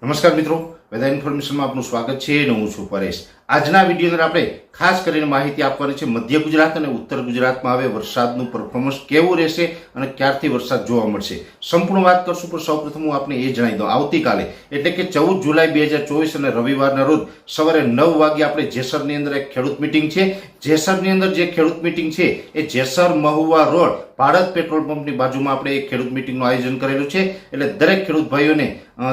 નમસ્કાર મિત્રો, વેધર ઇન્ફોર્મેશનમાં આપનું સ્વાગત છે. હું છું પરેશ. આજના વિડીયોની અંદર આપણે ખાસ કરીને માહિતી આપવાની છે મધ્ય ગુજરાત અને ઉત્તર ગુજરાતમાં હવે વરસાદનું પરફોર્મન્સ કેવું રહેશે અને ક્યારથી વરસાદ જોવા મળશે. સંપૂર્ણ વાત કરશું, પણ સૌપ્રથમ હું આપને એ જણાવી દઉં, આવતીકાલે એટલે કે 14 જુલાઈ 2024 અને રવિવારના રોજ સવારે 9 વાગે આપણે જેસરની અંદર એક ખેડૂત મિટિંગ છે. જેસરની અંદર જે ખેડૂત મિટિંગ છે એ જેસર મહુવા રોડ ભારત પેટ્રોલ પંપની બાજુમાં આપણે એક ખેડૂત મિટિંગનું આયોજન કરેલું છે. એટલે દરેક ખેડૂત ભાઈઓને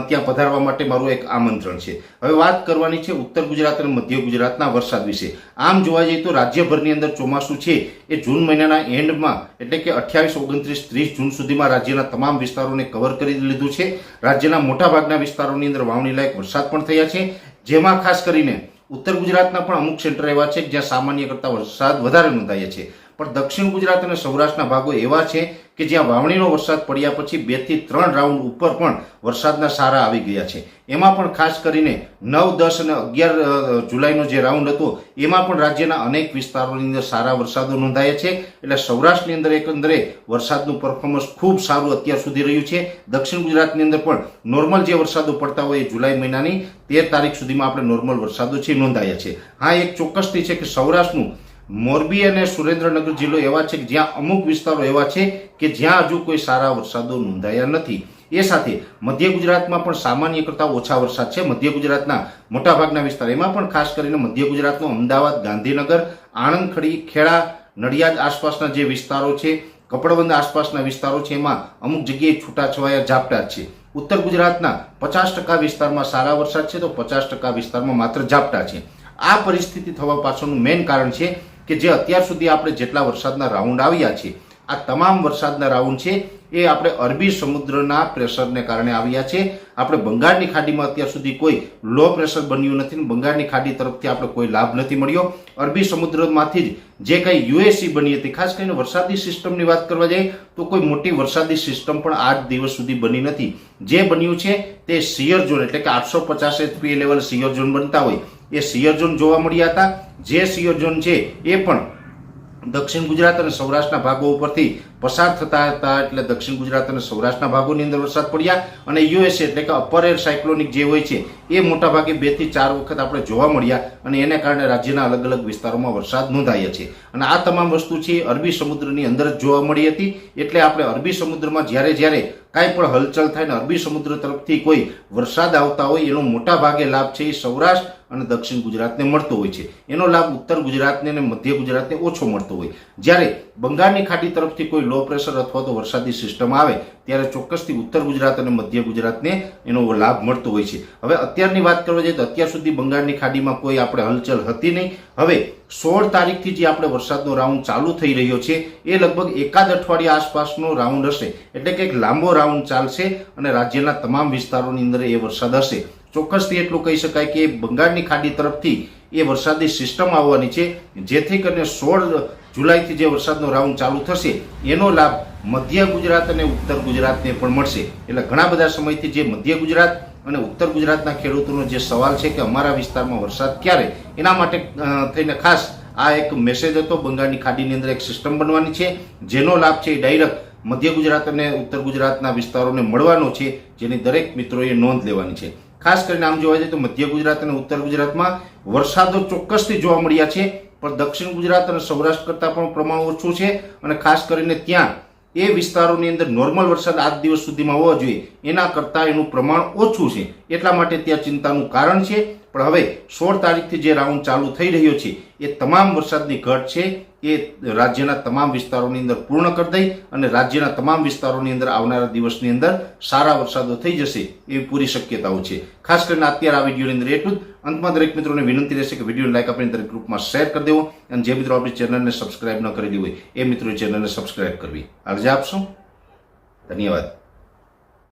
ત્યાં પધારવા માટે મારું એક આમંત્રણ છે. હવે વાત કરવાની છે ઉત્તર ગુજરાત અને મધ્ય ગુજરાતના વરસાદ વિશે. આમ જોવા જઈએ તો રાજ્યભરની અંદર ચોમાસું છે એ જૂન મહિનાના એન્ડમાં એટલે કે 28, 29, 30 જૂન સુધીમાં રાજ્યના તમામ વિસ્તારોને કવર કરી લીધું છે. રાજ્યના મોટાભાગના વિસ્તારોની અંદર વાવણી લાયક વરસાદ પણ થયા છે, જેમાં ખાસ કરીને ઉત્તર ગુજરાતના પણ અમુક સેન્ટર એવા છે જ્યાં સામાન્ય કરતાં વરસાદ વધારે નોંધાયા છે. પણ દક્ષિણ ગુજરાત અને સૌરાષ્ટ્રના ભાગો એવા છે કે જ્યાં વાવણીનો વરસાદ પડ્યા પછી 2 થી 3 રાઉન્ડ ઉપર પણ વરસાદના સારા આવી ગયા છે. એમાં પણ ખાસ કરીને 9, 10 અને 11 જુલાઈનો જે રાઉન્ડ હતો એમાં પણ રાજ્યના અનેક વિસ્તારોની અંદર સારા વરસાદો નોંધાયા છે. એટલે સૌરાષ્ટ્રની અંદર એકંદરે વરસાદનું પરફોર્મન્સ ખૂબ સારું અત્યાર સુધી રહ્યું છે. દક્ષિણ ગુજરાતની અંદર પણ નોર્મલ જે વરસાદો પડતા હોય એ જુલાઈ મહિનાની 13 તારીખ સુધીમાં આપણે નોર્મલ વરસાદો છે નોંધાયા છે. હા, એક ચોક્કસથી છે કે સૌરાષ્ટ્રનું મોરબી અને સુરેન્દ્રનગર જિલ્લો એવા છે કે જ્યાં અમુક વિસ્તારો એવા છે કે જ્યાં હજુ કોઈ સારા વરસાદો નોંધાયા નથી. એ સાથે મધ્ય ગુજરાતમાં પણ સામાન્ય કરતાં ઓછા વરસાદ છે. મધ્ય ગુજરાતના મોટાભાગના વિસ્તાર, એમાં પણ ખાસ કરીને મધ્ય ગુજરાતનો અમદાવાદ, ગાંધીનગર, આણંદ, ખડી, ખેડા, નડિયાદ આસપાસના જે વિસ્તારો છે, કપડવંદ આસપાસના વિસ્તારો છે, એમાં અમુક જગ્યાએ છૂટાછવાયા ઝાપટા છે. ઉત્તર ગુજરાતના 50% વિસ્તારમાં સારા વરસાદ છે તો 50% વિસ્તારમાં માત્ર ઝાપટા છે. આ પરિસ્થિતિ થવા પાછળનું મેઇન કારણ છે કે જે અત્યાર સુધી આપણે જેટલા વરસાદના રાઉન્ડ આવ્યા છે, આ તમામ વરસાદના રાઉન્ડ છે એ આપણે અરબી સમુદ્રના પ્રેશરને કારણે આવ્યા છે. આપણે બંગાળની ખાડીમાં અત્યાર સુધી કોઈ લો પ્રેશર બન્યું નથી, બંગાળની ખાડી તરફથી આપણે કોઈ લાભ નથી મળ્યો. અરબી સમુદ્રમાંથી જ જે કંઈ યુએસી બની હતી, ખાસ કરીને વરસાદી સિસ્ટમની વાત કરવા જાય તો કોઈ મોટી વરસાદી સિસ્ટમ પણ આજ દિવસ સુધી બની નથી. જે બન્યું છે તે શિયર ઝોન એટલે કે 850 HP લેવલ શિયર ઝોન બનતા હોય એ શિયર ઝોન જોવા મળ્યા હતા. જે શિયર ઝોન છે એ પણ દક્ષિણ ગુજરાત અને સૌરાષ્ટ્રના ભાગો ઉપરથી પસાર થતા હતા. એટલે દક્ષિણ ગુજરાત અને સૌરાષ્ટ્રના ભાગોની અંદર વરસાદ પડ્યા અને યુએસએ એટલે કે અપર એર સાયક્લોનિક જે હોય છે એ મોટાભાગે 2 થી 4 વખત આપણે જોવા મળ્યા અને એને કારણે રાજ્યના અલગ અલગ વિસ્તારોમાં વરસાદ નોંધાયા છે. અને આ તમામ વસ્તુ છે અરબી સમુદ્રની અંદર જ જોવા મળી હતી. એટલે આપણે અરબી સમુદ્રમાં જ્યારે કાંઈ પણ હલચલ થાય ને અરબી સમુદ્ર તરફથી કોઈ વરસાદ આવતા હોય એનો મોટા ભાગે લાભ છે એ સૌરાષ્ટ્ર અને દક્ષિણ ગુજરાતને મળતો હોય છે. એનો લાભ ઉત્તર ગુજરાતને અને મધ્ય ગુજરાતને ઓછો મળતો હોય. જ્યારે બંગાળની ખાડી તરફથી કોઈ લો પ્રેશર અથવા તો વરસાદી સિસ્ટમ આવે ત્યારે ચોક્કસથી ઉત્તર ગુજરાત અને મધ્ય ગુજરાતને એનો લાભ મળતો હોય છે. હવે અત્યારની વાત કરવા જઈએ તો અત્યાર સુધી બંગાળની ખાડીમાં કોઈ આપણે હલચલ હતી નહીં. હવે 16 તારીખથી જે આપણે વરસાદનો રાઉન્ડ ચાલુ થઈ રહ્યો છે એ લગભગ એકાદ અઠવાડિયા આસપાસનો રાઉન્ડ હશે. એટલે કે એક લાંબો રાઉન્ડ ચાલશે અને રાજ્યના તમામ વિસ્તારોની અંદર એ વરસાદ હશે. ચોક્કસથી એટલું કહી શકાય કે બંગાળની ખાડી તરફથી એ વરસાદી સિસ્ટમ આવવાની છે, જેથી કરીને 16 જુલાઈથી જે વરસાદનો રાઉન્ડ ચાલુ થશે એનો લાભ મધ્ય ગુજરાત અને ઉત્તર ગુજરાતને પણ મળશે. એટલે ઘણા બધા સમયથી જે મધ્ય ગુજરાત અને ઉત્તર ગુજરાતના ખેડૂતોનો જે સવાલ છે કે અમારા વિસ્તારમાં વરસાદ ક્યારે, એના માટે થઈને ખાસ આ એક મેસેજ હતો. બંગાળની ખાડીની અંદર એક સિસ્ટમ બનવાની છે જેનો લાભ છે એ ડાયરેક્ટ મધ્ય ગુજરાત અને ઉત્તર ગુજરાતના વિસ્તારોને મળવાનો છે, જેની દરેક મિત્રોએ નોંધ લેવાની છે. ખાસ કરીને આમ જોવા જઈએ તો મધ્ય ગુજરાત અને ઉત્તર ગુજરાતમાં વરસાદો ચોક્કસથી જોવા મળ્યા છે, પણ દક્ષિણ ગુજરાત અને સૌરાષ્ટ્ર કરતાં પણ પ્રમાણ ઓછું છે. અને ખાસ કરીને ત્યાં એ વિસ્તારોની અંદર નોર્મલ વરસાદ આજ દિવસ સુધીમાં હોવો જોઈએ એના કરતાં એનું પ્રમાણ ઓછું છે. એટલા માટે ત્યાં ચિંતાનું કારણ છે. પણ હવે 16 તારીખથી જે રાઉન્ડ ચાલુ થઈ રહ્યો છે એ તમામ વરસાદની ઘટ છે એ રાજ્યના તમામ વિસ્તારોની અંદર પૂર્ણ કરી દઈ અને રાજ્યના તમામ વિસ્તારોની અંદર આવનારા દિવસની અંદર સારા વરસાદો થઈ જશે એવી પૂરી શક્યતાઓ છે. ખાસ કરીને અત્યારે આ વિડીયોની અંદર એટલું જ. અંતમાં દરેક મિત્રોને વિનંતી રહેશે કે વિડીયોને લાઈક આપીને દરેક ગ્રુપમાં શેર કરી દેવો અને જે મિત્રો આપણી ચેનલને સબસ્ક્રાઇબ ન કરેલી હોય એ મિત્રોએ ચેનલને સબસ્ક્રાઇબ કરવી. અરજી આપશો. ધન્યવાદ.